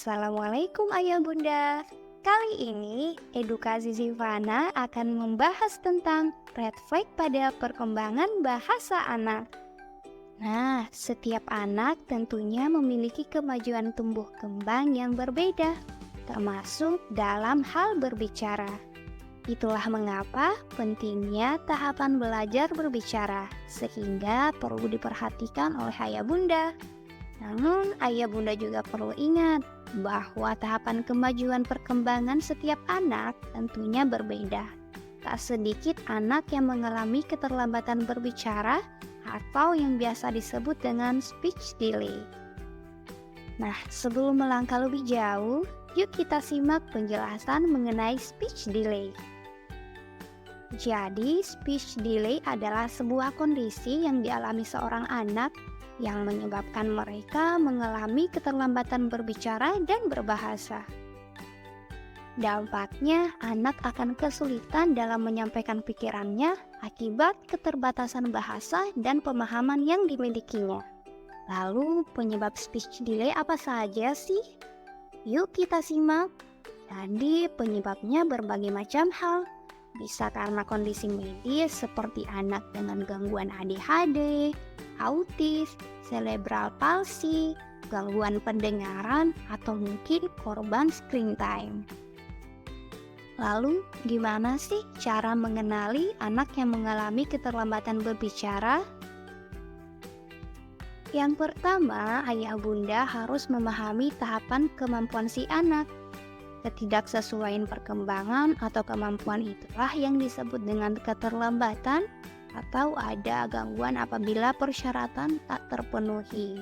Assalamualaikum Ayah Bunda. Kali ini Edukasi Zivana akan membahas tentang red flag pada perkembangan bahasa anak. Nah, setiap anak tentunya memiliki kemajuan tumbuh kembang yang berbeda, termasuk dalam hal berbicara. Itulah mengapa pentingnya tahapan belajar berbicara, sehingga perlu diperhatikan oleh Ayah Bunda. Namun, Ayah Bunda juga perlu ingat bahwa tahapan kemajuan perkembangan setiap anak tentunya berbeda. Tak sedikit anak yang mengalami keterlambatan berbicara atau yang biasa disebut dengan speech delay. Nah, sebelum melangkah lebih jauh, yuk kita simak penjelasan mengenai speech delay. Jadi, speech delay adalah sebuah kondisi yang dialami seorang anak yang menyebabkan mereka mengalami keterlambatan berbicara dan berbahasa. Dampaknya, anak akan kesulitan dalam menyampaikan pikirannya akibat keterbatasan bahasa dan pemahaman yang dimilikinya. Lalu, penyebab speech delay apa saja sih? Yuk kita simak. Jadi, penyebabnya berbagai macam hal. Bisa karena kondisi medis seperti anak dengan gangguan ADHD, autis, cerebral palsy, gangguan pendengaran, atau mungkin korban screen time. Lalu, gimana sih cara mengenali anak yang mengalami keterlambatan berbicara? Yang pertama, ayah bunda harus memahami tahapan kemampuan si anak. Ketidaksesuaian perkembangan atau kemampuan itulah yang disebut dengan keterlambatan atau ada gangguan apabila persyaratan tak terpenuhi.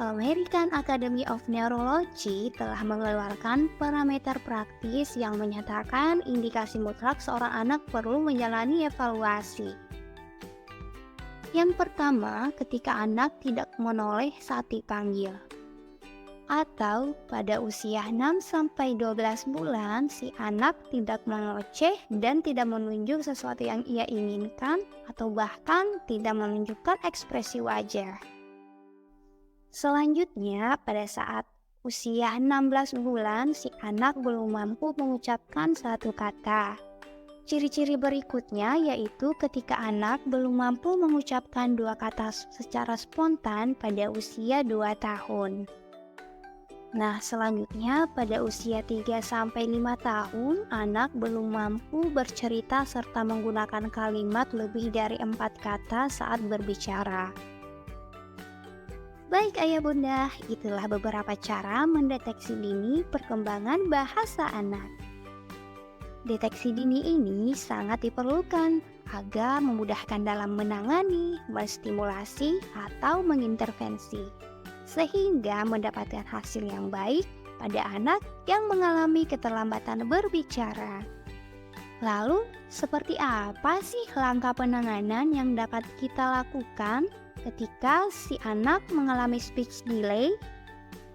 American Academy of Neurology telah mengeluarkan parameter praktis yang menyatakan indikasi mutlak seorang anak perlu menjalani evaluasi. Yang pertama, ketika anak tidak menoleh saat dipanggil. Atau pada usia 6-12 bulan, si anak tidak mengoceh dan tidak menunjuk sesuatu yang ia inginkan atau bahkan tidak menunjukkan ekspresi wajah. Selanjutnya, pada saat usia 16 bulan, si anak belum mampu mengucapkan satu kata. Ciri-ciri berikutnya yaitu ketika anak belum mampu mengucapkan dua kata secara spontan pada usia 2 tahun. Nah, selanjutnya pada usia 3-5 tahun, anak belum mampu bercerita serta menggunakan kalimat lebih dari 4 kata saat berbicara. Baik ayah bunda, itulah beberapa cara mendeteksi dini perkembangan bahasa anak. Deteksi dini ini sangat diperlukan agar memudahkan dalam menangani, menstimulasi, atau mengintervensi, sehingga mendapatkan hasil yang baik pada anak yang mengalami keterlambatan berbicara. Lalu, seperti apa sih langkah penanganan yang dapat kita lakukan ketika si anak mengalami speech delay?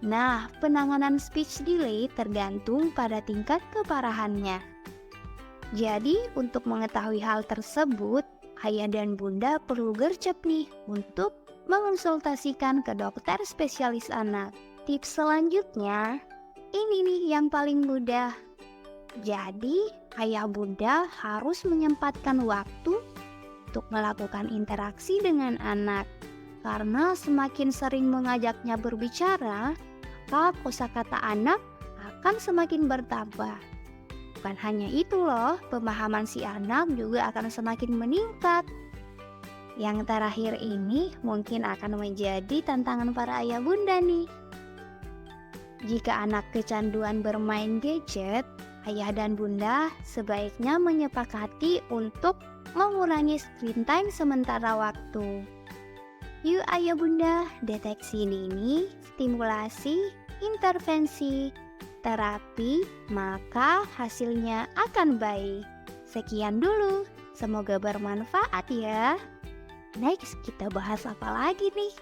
Nah, penanganan speech delay tergantung pada tingkat keparahannya. Jadi, untuk mengetahui hal tersebut, ayah dan bunda perlu gercep nih untuk mengonsultasikan ke dokter spesialis anak. Tips selanjutnya, ini nih yang paling mudah. Jadi, ayah bunda harus menyempatkan waktu untuk melakukan interaksi dengan anak. Karena semakin sering mengajaknya berbicara, maka kosakata anak akan semakin bertambah. Bukan hanya itu loh, pemahaman si anak juga akan semakin meningkat. Yang terakhir ini mungkin akan menjadi tantangan para ayah bunda nih. Jika anak kecanduan bermain gadget, ayah dan bunda sebaiknya menyepakati untuk mengurangi screen time sementara waktu. Yuk ayah bunda, deteksi dini, stimulasi, intervensi, terapi, maka hasilnya akan baik. Sekian dulu, semoga bermanfaat ya. Next, kita bahas apa lagi nih?